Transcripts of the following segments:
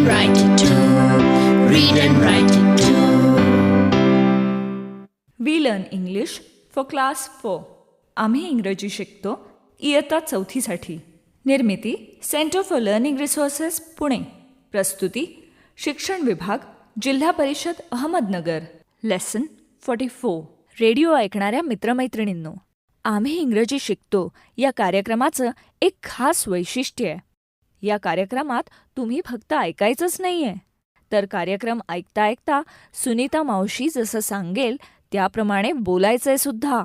and write it too. Read and write it too. We learn English for class 4. आम्ही इंग्रजी शिकतो इयत्ता 4साठी. Nirmiti centre for learning resources Pune. प्रस्तुती शिक्षण विभाग जिल्हा परिषद अहमदनगर. लेसन 44. रेडिओ ऐकणाऱ्या मित्रमैत्रिणींनो, आम्ही इंग्रजी शिकतो या कार्यक्रमाचं एक खास वैशिष्ट्य आहे. या कार्यक्रमात तुम्ही फक्त ऐकायचंच नाही आहे, तर कार्यक्रम ऐकता ऐकता सुनीता मावशी जसं सांगेल त्याप्रमाणे बोलायचंय सुद्धा.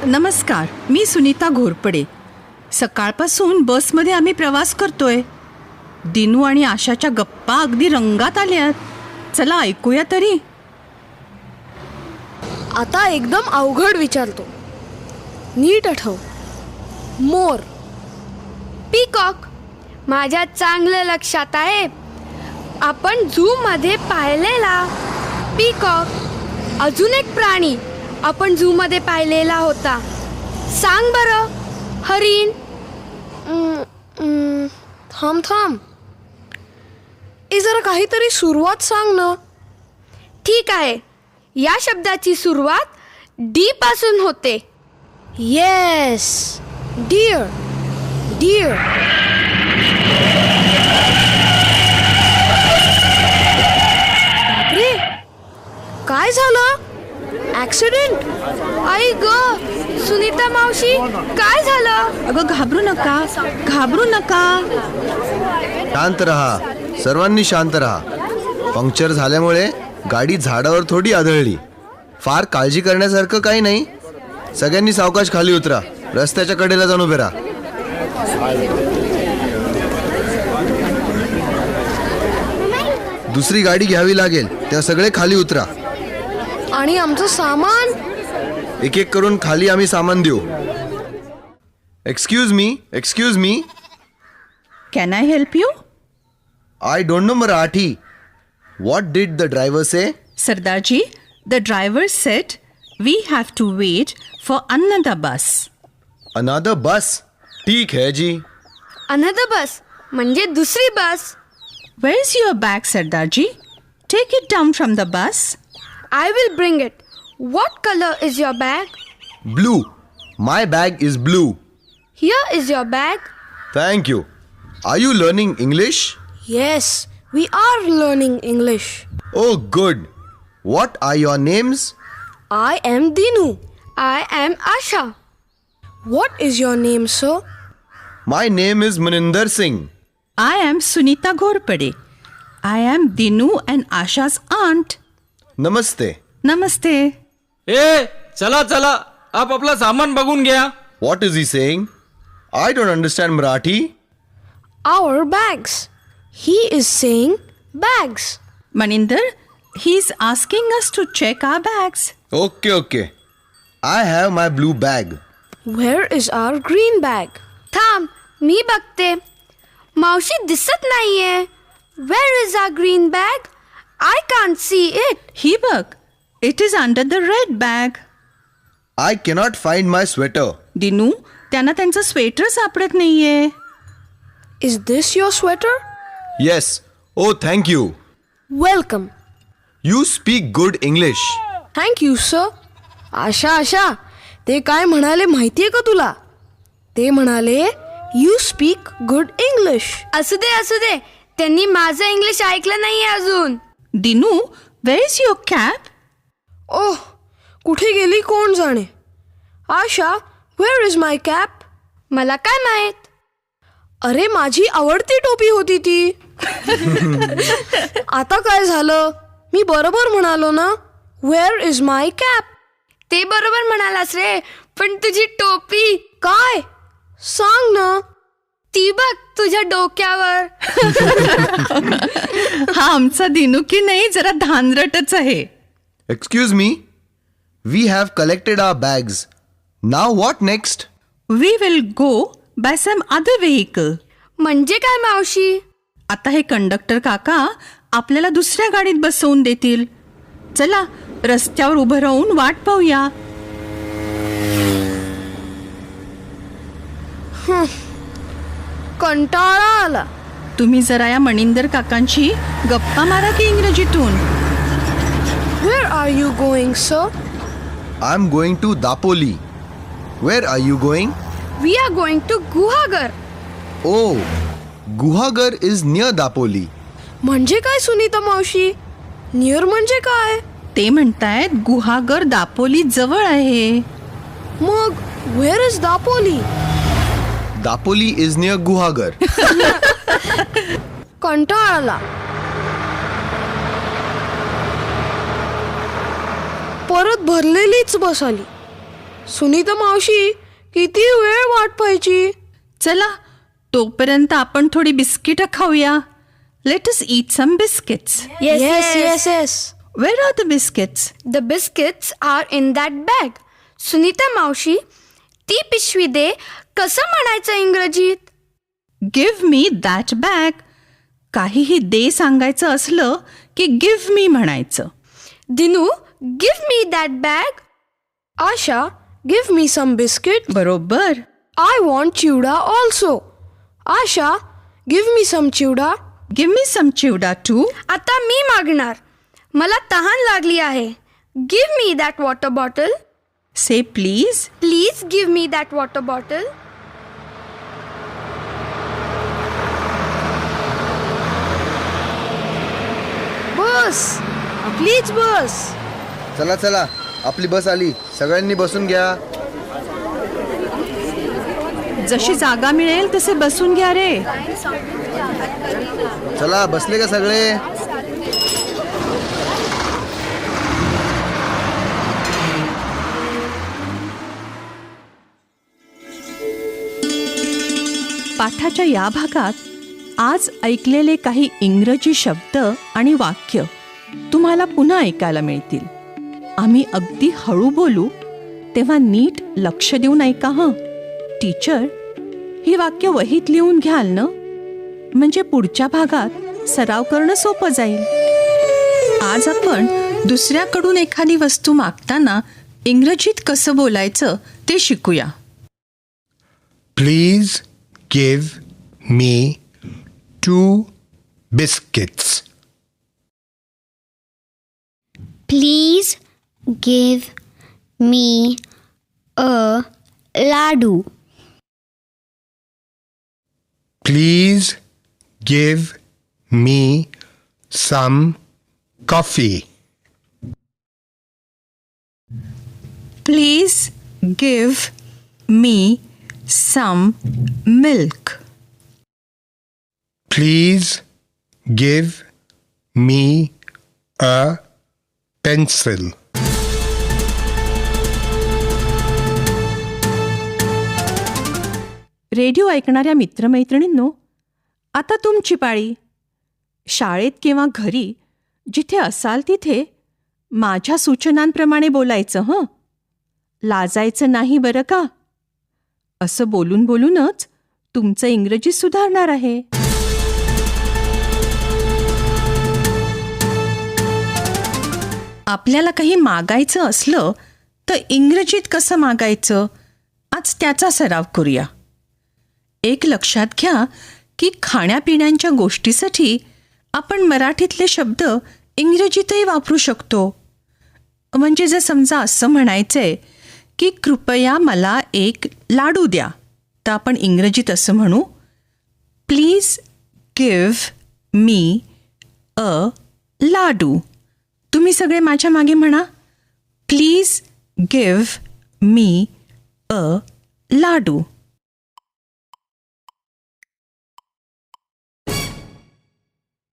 नमस्कार, मी सुनीता घोरपडे. सकाळपासून बसमध्ये आम्ही प्रवास करतोय. दिनू आणि आशाच्या गप्पा अगदी रंगात आल्यात. चला ऐकूया तरी. आता एकदम अवघड विचारतो, नीट आठव. मोर, पीकॉक. माझ्या चांगलं लक्षात आहे, आपण झू मध्ये पाहिलेला पीकॉक. अजून एक प्राणी आपण झू मध्ये पाहिलेला होता. सांग बरं. हरिण. थांब. जरा काहीतरी सुरुवात सांग ना. ठीक आहे, या शब्दाची सुरुवात डी पासून होते. Yes, dear. डिअर. बापरे, काय झालं? ॲक्सिडेंट? आई ग, सुनीता मावशी, काय झालं? अगं घाबरू नका. शांत रहा, सर्वांनी शांत रहा. पंक्चर झाल्यामुळे गाडी झाडावर थोडी आदळली. फार काळजी करण्यासारखं काही नाही. सगळ्यांनी सावकाश खाली उतरा. रस्त्याच्या कडेला जाऊन उभे राहा. दुसरी गाडी घ्यावी लागेल, तेव्हा सगळे खाली उतरा. आणि आमचं सामान? एक एक करून खाली आम्ही सामान देऊ. Excuse me. Can I help you? I don't know Marathi. What did the driver say? Sardarji, the driver said we have to wait for another bus. Another bus? ठीक है जी. अनदर बस म्हणजे दुसरी बस. Where is your bag, Sardarji? Take it down from the bus. I will bring it. What color is your bag? Blue. My bag is blue. Here is your bag. Thank you. Are you learning English? Yes, we are learning English. Oh, good. What are your names? I am Dinu. I am Asha. What is your name, sir? My name is Maninder Singh. I am Sunita Ghorpade. I am Dinu and Asha's aunt. Namaste. नमस्ते. चला आप आपला सामान बघून घ्या. What is he saying? I don't understand Marathi. Our bags. He is saying bags. Maninder, he's asking us to check our bags. Okay. I have my blue bag. Where is our green bag? थांब, मी बघते. मावशी दिसत नाहीये. Where is our green bag? I can't see it. ही बघ, it is under the red bag. I cannot find my sweater. Dinu, त्यांना त्यांचं sweater सापडत नाहीये. Is this your sweater? Yes. Oh, thank you. Welcome. You speak good English. Thank you, sir. आशा, ते काय म्हणाले माहितीये का तुला? ते म्हणाले you speak good English. असू दे. त्यांनी माझं इंग्लिश ऐकलं नाहीये अजून. Dinu, where is your cap? ओह, कुठे गेली कोण जाणे. आशा, where is my cap? मला काय माहित. अरे, माझी आवडती टोपी होती ती. आता काय झालं? मी बरोबर म्हणालो ना? Where is my cap? ते बरोबर म्हणालास रे, पण तुझी टोपी काय? सांग ना. ती बघ तुझ्या डोक्यावर. हा आमचा दिनू की नाही जरा धानरटच आहे. Excuse me. We have collected our bags. Now what next? We will go by some other vehicle. म्हणजे काय मावशी? आता हे कंडक्टर काका आपल्याला दुसऱ्या गाडीत बसवून देतील. चला रस्त्यावर उभं राहून वाट पाहूया. कंटाळा आला. तुम्ही जरा या मनिंदर काकांची गप्पा मारा की इंग्रजीतून. Where are you going sir? I am going to Dapoli. Where are you going? We are going to Guhagar. Oh, Guhagar is near Dapoli. म्हणजे काय सुनीता मावशी? नियर म्हणजे काय? ते म्हणतायत गुहागर दापोली जवळ आहे. मग where is Dapoli? Dapoli is near Guhagar. कंटाळा आला. परत भरलेलीच बस आली. सुनीता मावशी किती वेळ वाट पाहायची? चला तोपर्यंत आपण थोडी बिस्किटं खाऊया. Let us eat some biscuits. yes. Where are the biscuits? The biscuits are in that bag. Sunita मावशी, ती पिशवी दे कसं म्हणायचं इंग्रजीत? Give me that bag. काहीही दे सांगायचं असलं की गिव्ह मी म्हणायचं. Dinu, give me that bag. Asha, give me some biscuit. बरोबर. I want chivda also. Asha, give me some chivda. Give me some chivda too. आता मी मागणार. मला तहान लागली आहे. Give me that water bottle. Say please. Please give me that water bottle. बस, आपलीच बस. चला चला, आपली बस आली. सगळ्यांनी बसून घ्या. जशी जागा मिळेल तसे बसून घ्या रे. चला, बसले का सगळे? पाठाच्या या भागात आज ऐकलेले काही इंग्रजी शब्द आणि वाक्य तुम्हाला पुन्हा ऐकायला मिळतील. आम्ही अगदी हळू बोलू तेव्हा नीट लक्ष देऊन ऐका हं. टीचर, ही वाक्य वहीत लिहून घ्याल ना? म्हणजे पुढच्या भागात सराव करणं सोपं जाईल. आज आपण दुसऱ्याकडून एखादी वस्तू मागताना इंग्रजीत कसं बोलायचं ते शिकूया. Please give me 2 biscuits. Please give me a ladu. Please give me some coffee. Please give me some milk. Please give me a pencil. Radio ऐकणाऱ्या मित्रमैत्रिणींनो, आता तुमची पाळी. शाळेत किंवा घरी जिथे असाल तिथे माझ्या सूचनांप्रमाणे बोलायचं हं. लाजायचं नाही बरं का. असं बोलून बोलूनच तुमचं इंग्रजी सुधारणार आहे. आपल्याला काही मागायचं असलं तर इंग्रजीत कसं मागायचं, आज त्याचा सराव करूया. एक लक्षात घ्या की खाण्यापिण्याच्या गोष्टीसाठी आपण मराठीतले शब्द इंग्रजीतही वापरू शकतो. म्हणजे जर समजा असं म्हणायचंय की कृपया मला एक लाडू द्या, तर आपण इंग्रजीत असं म्हणू, प्लीज गिव्ह मी अ लाडू. तुम्ही सगळे माझ्या मागे म्हणा, प्लीज गिव्ह मी अ लाडू.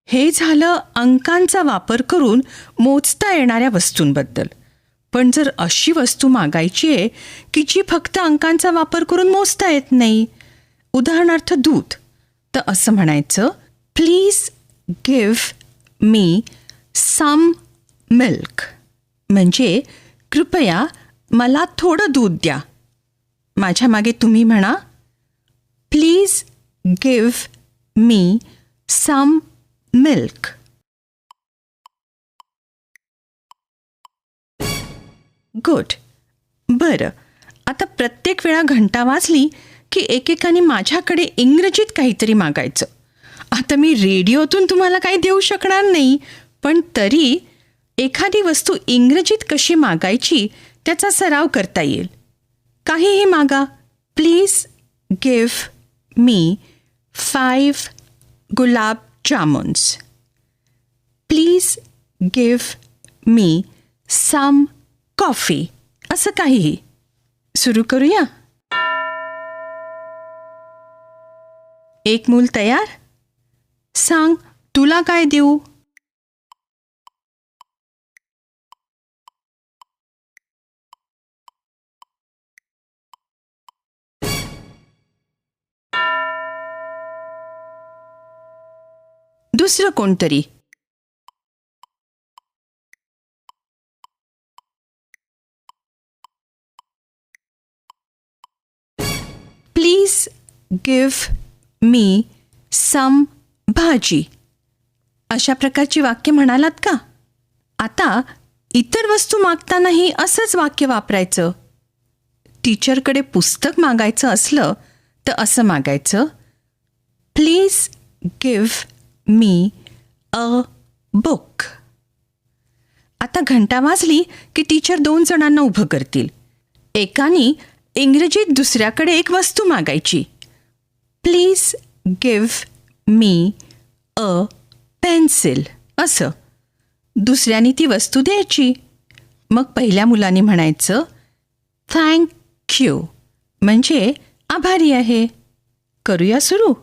हे झालं अंकांचा वापर करून मोजता येणाऱ्या वस्तूंबद्दल. पण जर अशी वस्तू मागायची आहे की जी फक्त अंकांचा वापर करून मोजता येत नाही, उदाहरणार्थ दूध, तर असं म्हणायचं, please give me some milk. म्हणजे कृपया मला थोडं दूध द्या. माझ्या मागे तुम्ही म्हणा, please give me some milk. Good. बरं, आता प्रत्येक वेळा घंटा वाजली की एकेकाने माझ्याकडे इंग्रजीत काहीतरी मागायचं. आता मी रेडिओतून तुम्हाला काही देऊ शकणार नाही, पण तरी एखादी वस्तू इंग्रजीत कशी मागायची त्याचा सराव करता येईल. काहीही मागा. Please give me 5 gulab jamuns. Please give me some coffee. असं काहीही. सुरू करूया. एक मूल तयार. सांग, तुला काय देऊ? दुसरं कोणतरी. प्लीज गिव्ह मी सम भाजी. अशा प्रकारची वाक्य म्हणालात का? आता इतर वस्तू मागतानाही असंच वाक्य वापरायचं. टीचरकडे पुस्तक मागायचं असलं तर असं मागायचं, please give me a book. आता घंटा वाजली की टीचर 2 जणांना उभं करतील. एकाने इंग्रजीत दुसऱ्याकडे एक वस्तू मागायची. Please give me a pencil. असं. दुसऱ्याने ती वस्तू द्यायची. मग पहिल्या मुलाने म्हणायचं, थँक्यू, म्हणजे आभारी आहे. करूया सुरू.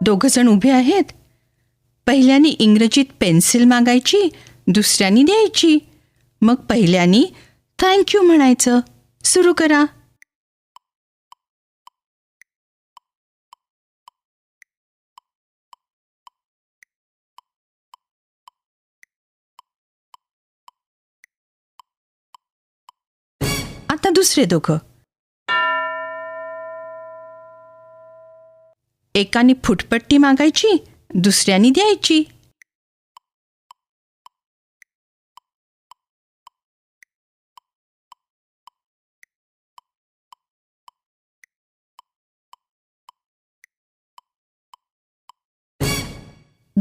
2 जण उभे आहेत. पहिल्याने इंग्रजीत पेन्सिल मागायची, दुसऱ्याने द्यायची. मग पहिल्याने थँक्यू म्हणायचं. सुरू करा. आता दुसरे दोघं. एकाने फुटपट्टी मागायची, दुसऱ्याने द्यायची.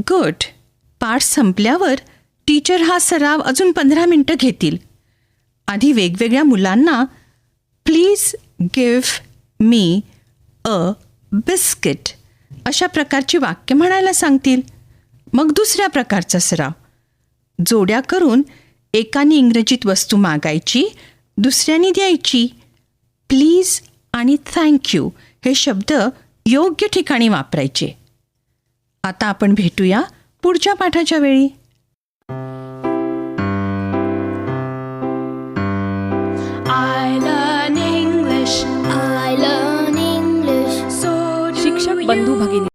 गुड. पाठ संपल्यावर टीचर हा सराव अजून 15 मिनिटं घेतील. आधी वेगवेगळ्या मुलांना please give me a biscuit अशा प्रकारची वाक्य म्हणायला सांगतील. मग दुसऱ्या प्रकारचा सराव. जोड्या करून एकाने इंग्रजीत वस्तू मागायची, दुसऱ्याने द्यायची. प्लीज आणि थँक्यू हे शब्द योग्य ठिकाणी वापरायचे. आता आपण भेटूया पुढच्या पाठाच्या वेळी. I learn English. I learn English. So शिक्षक बंधू भगिनी